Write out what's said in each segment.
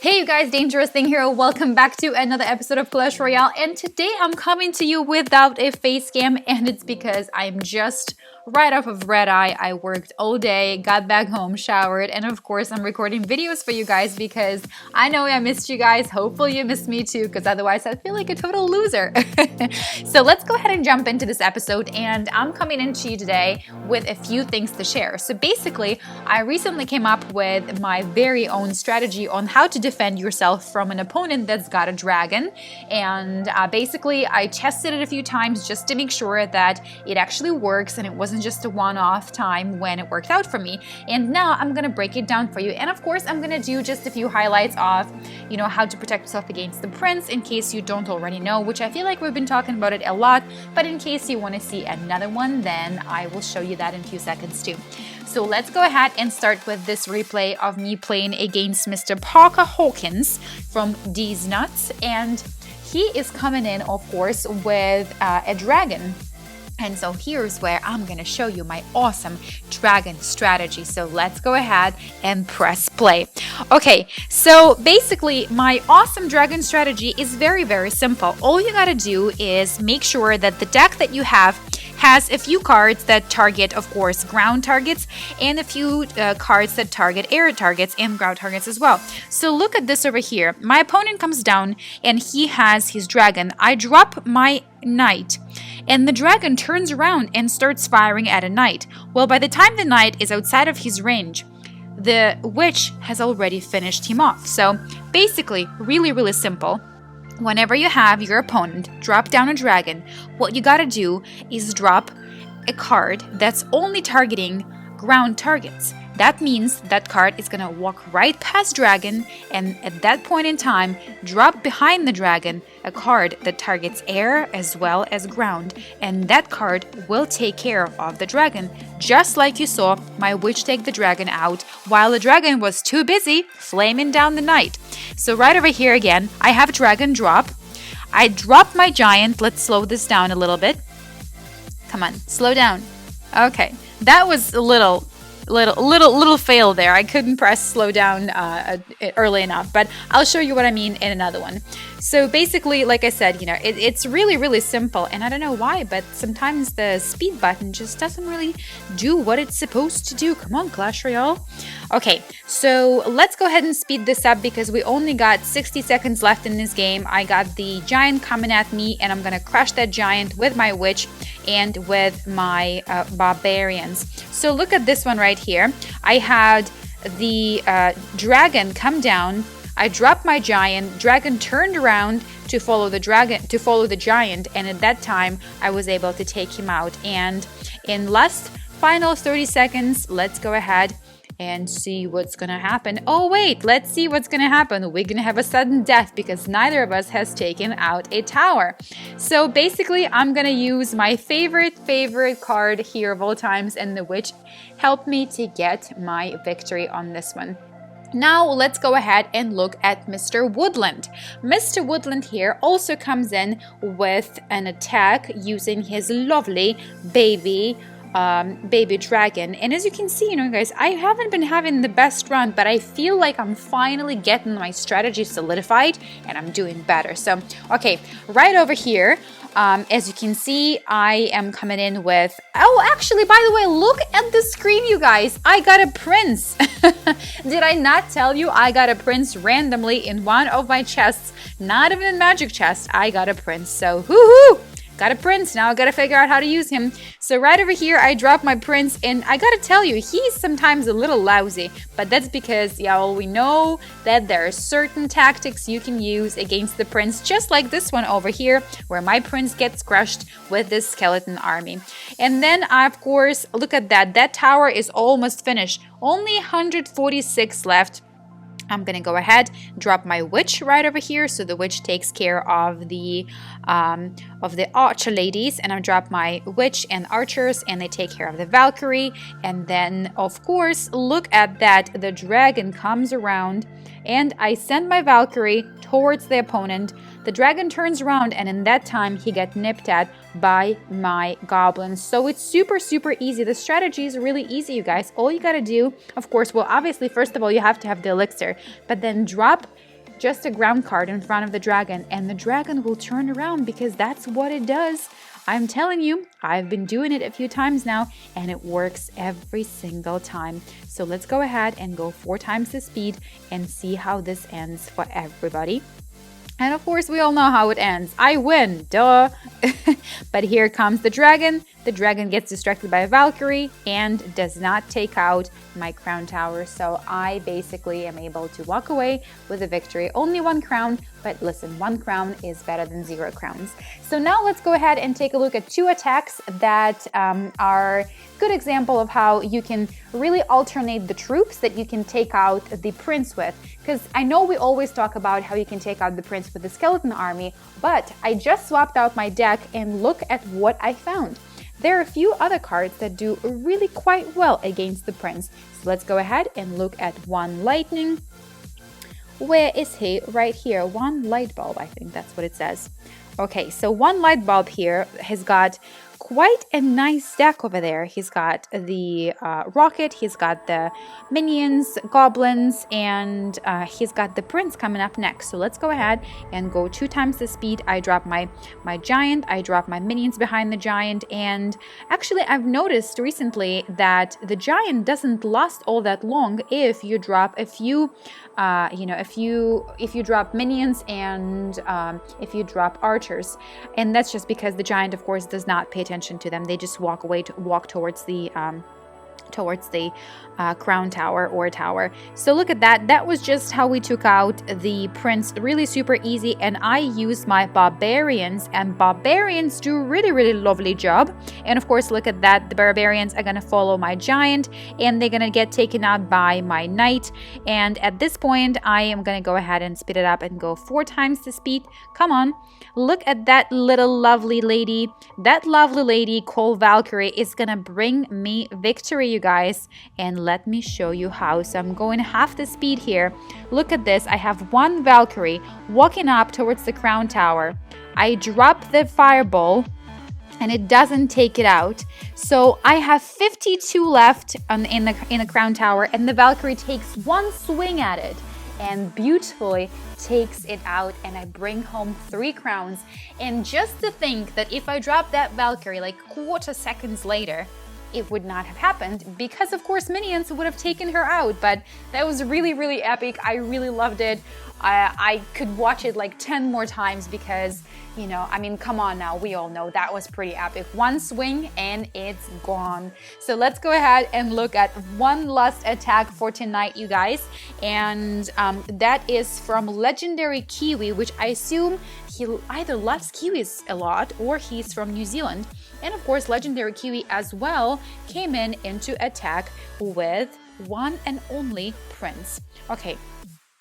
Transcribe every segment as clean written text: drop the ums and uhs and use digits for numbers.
Hey you guys, DangerousThing here. Welcome back to another episode of Clash Royale, and today I'm coming to you without a face cam, and it's because I'm just right off of red eye. I worked all day, got back home, showered, and of course I'm recording videos for you guys because I know I missed you guys. Hopefully you missed me too, because otherwise I feel like a total loser. So let's go ahead and jump into this episode, and I'm coming into you today with a few things to share. So basically, I recently came up with my very own strategy on how to defend yourself from an opponent that's got a dragon, and basically I tested it a few times just to make sure that it actually works and it wasn't just a one-off time when it worked out for me. And now I'm gonna break it down for you, and of course I'm gonna do just a few highlights of how to protect yourself against the prince in case you don't already know, which I feel like we've been talking about it a lot, but in case you want to see another one, then I will show you that in a few seconds too. So let's go ahead and start with this replay of me playing against Mr. Parker Hawkins from D's Nuts, and he is coming in, of course, with a dragon. And so here's where I'm gonna show you my awesome dragon strategy. So let's go ahead and press play. Okay, so basically my awesome dragon strategy is very, very simple. All you gotta do is make sure that the deck that you have has a few cards that target, of course, ground targets, and a few cards that target air targets and ground targets as well. So look at this over here. My opponent comes down and he has his dragon. I drop my knight, and the dragon turns around and starts firing at a knight. Well, by the time the knight is outside of his range, the witch has already finished him off. So basically, really, really simple. Whenever you have your opponent drop down a dragon, what you gotta do is drop a card that's only targeting ground targets. That means that card is gonna walk right past dragon, and at that point in time, drop behind the dragon a card that targets air as well as ground, and that card will take care of the dragon, just like you saw my witch take the dragon out while the dragon was too busy flaming down the knight. So right over here again, I have dragon drop. I drop my giant. Let's slow this down a little bit. Come on, slow down. Okay, that was a little fail there. I couldn't press slow down early enough, but I'll show you what I mean in another one. So basically, like I said, it's really, really simple, and I don't know why, but sometimes the speed button just doesn't really do what it's supposed to do. Come on, Clash Royale. Okay, so let's go ahead and speed this up because we only got 60 seconds left in this game. I got the giant coming at me, and I'm gonna crush that giant with my witch and with my barbarians. So look at this one right here. I had the dragon come down. I dropped my giant. Dragon turned around to follow the giant, and at that time I was able to take him out. And in final 30 seconds, let's go ahead and see what's gonna happen. Oh wait, let's see what's gonna happen. We're gonna have a sudden death because neither of us has taken out a tower. So basically, I'm gonna use my favorite card here of all times, and the witch helped me to get my victory on this one. Now let's go ahead and look at Mr. Woodland. Mr. Woodland here also comes in with an attack using his lovely baby dragon, and as you can see, guys, I haven't been having the best run, but I feel like I'm finally getting my strategy solidified and I'm doing better. So okay, right over here, as you can see, I am coming in with, actually, by the way, look at the screen, you guys. I got a prince. Did I not tell you I got a prince randomly in one of my chests? Not even a magic chest. I got a prince. So woohoo! Got a prince. Now I gotta figure out how to use him. So right over here, I dropped my prince, and I gotta tell you, he's sometimes a little lousy, but that's because, we know that there are certain tactics you can use against the prince, just like this one over here, where my prince gets crushed with this skeleton army. And then, of course, look at that. That tower is almost finished. Only 146 left. I'm gonna go ahead, drop my witch right over here, so the witch takes care of the archer ladies, and I drop my witch and archers, and they take care of the Valkyrie. And then, of course, look at that, the dragon comes around, and I send my Valkyrie towards the opponent. The dragon turns around, and in that time he got nipped at by my goblins. So it's super, super easy. The strategy is really easy, you guys. All you gotta do, of course, well, obviously, first of all, you have to have the elixir, but then drop just a ground card in front of the dragon, and the dragon will turn around because that's what it does. I'm telling you, I've been doing it a few times now, and it works every single time. So let's go ahead and go 4 times the speed and see how this ends for everybody. And of course, we all know how it ends. I win, duh. But here comes the dragon. The dragon gets distracted by a Valkyrie and does not take out my crown tower. So I basically am able to walk away with a victory. Only 1 crown, but listen, 1 crown is better than 0 crowns. So now let's go ahead and take a look at 2 attacks that are good example of how you can really alternate the troops that you can take out the prince with. Because I know we always talk about how you can take out the prince with the skeleton army, but I just swapped out my deck and look at what I found. There are a few other cards that do really quite well against the prince. So let's go ahead and look at 1 lightning. Where is he? Right here. 1 light bulb, I think that's what it says. Okay, so 1 light bulb here has got quite a nice deck over there. He's got the rocket, he's got the minions, goblins, and he's got the prince coming up next. So let's go ahead and go 2 times the speed. I drop my giant, I drop my minions behind the giant, and actually I've noticed recently that the giant doesn't last all that long if you drop a few if you drop minions and if you drop archers. And that's just because the giant, of course, does not pay attention to them. They just walk towards the crown tower or tower. So look at that. That was just how we took out the prince. Really super easy. And I use my barbarians, and barbarians do really lovely job. And of course, look at that. The barbarians are going to follow my giant, and they're going to get taken out by my knight. And at this point, I am going to go ahead and speed it up and go 4 times the speed. Come on. Look at that little lovely lady. That lovely lady called Valkyrie is going to bring me victory, you guys. And let me show you how. So I'm going half the speed here. Look at this. I have 1 Valkyrie walking up towards the crown tower. I drop the fireball and it doesn't take it out. So I have 52 left in the crown tower, and the Valkyrie takes 1 swing at it and beautifully takes it out, and I bring home 3 crowns. And just to think that if I drop that Valkyrie like quarter seconds later, it would not have happened, because of course minions would have taken her out. But that was really epic. I really loved it. I could watch it like 10 more times because, you know, I mean, come on now, we all know that was pretty epic. 1 swing and it's gone. So let's go ahead and look at 1 last attack for tonight, you guys. And that is from Legendary Kiwi, which I assume he either loves kiwis a lot or he's from New Zealand. And of course, Legendary Kiwi as well came into attack with 1 and only Prince. Okay.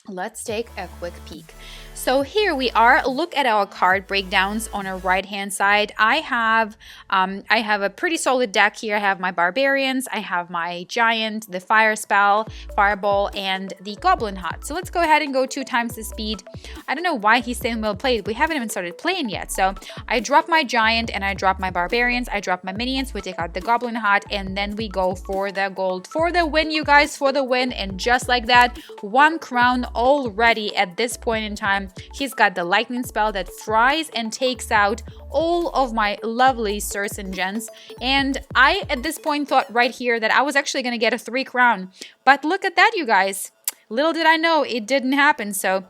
Let's take a quick peek. So here we are. Look at our card breakdowns on our right hand side. I have a pretty solid deck here. I have my barbarians, I have my giant, the fire spell, fireball, and the goblin hut. So let's go ahead and go 2 times the speed. I don't know why he's saying well played. We haven't even started playing yet. So I drop my giant and I drop my barbarians. I drop my minions. We take out the goblin hut, and then we go for the gold for the win, you guys, for the win. And just like that, 1 crown already at this point in time. He's got the lightning spell that fries and takes out all of my lovely sirs and gents. And I at this point thought right here that I was actually going to get a 3 crown, but look at that, you guys. Little did I know it didn't happen. So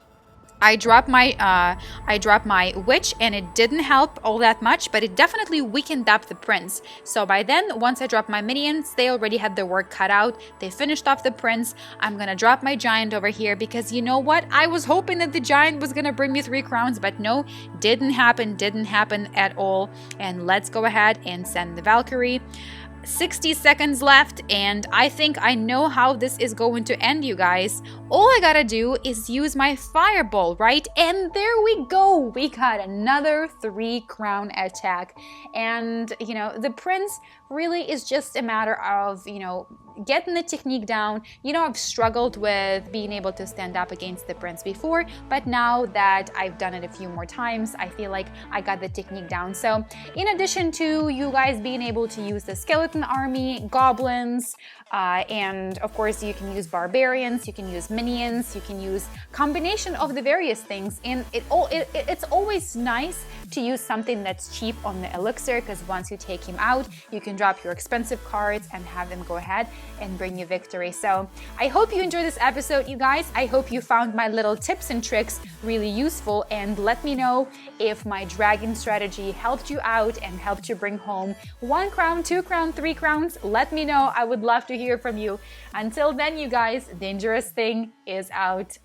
I dropped my witch, and it didn't help all that much, but it definitely weakened up the prince. So by then, once I dropped my minions, they already had their work cut out. They finished off the prince. I'm gonna drop my giant over here because you know what? I was hoping that the giant was gonna bring me 3 crowns, but no, didn't happen at all. And let's go ahead and send the Valkyrie. 60 seconds left, and I think I know how this is going to end, you guys. All I gotta do is use my fireball, right? And there we go. We got another 3 crown attack. And, you know, the prince really is just a matter of, you know, getting the technique down. You know, I've struggled with being able to stand up against the prince before, but now that I've done it a few more times, I feel like I got the technique down. So in addition to you guys being able to use the skeleton army, goblins, and of course you can use barbarians, you can use minions, you can use combination of the various things, and it's always nice to use something that's cheap on the elixir, because once you take him out, you can drop your expensive cards and have them go ahead and bring you victory. So I hope you enjoyed this episode, you guys. I hope you found my little tips and tricks really useful, and let me know if my dragon strategy helped you out and helped you bring home 1 crown, 2 crown, 3 crowns. Let me know. I would love to hear from you. Until then, you guys, Dangerous Thing is out.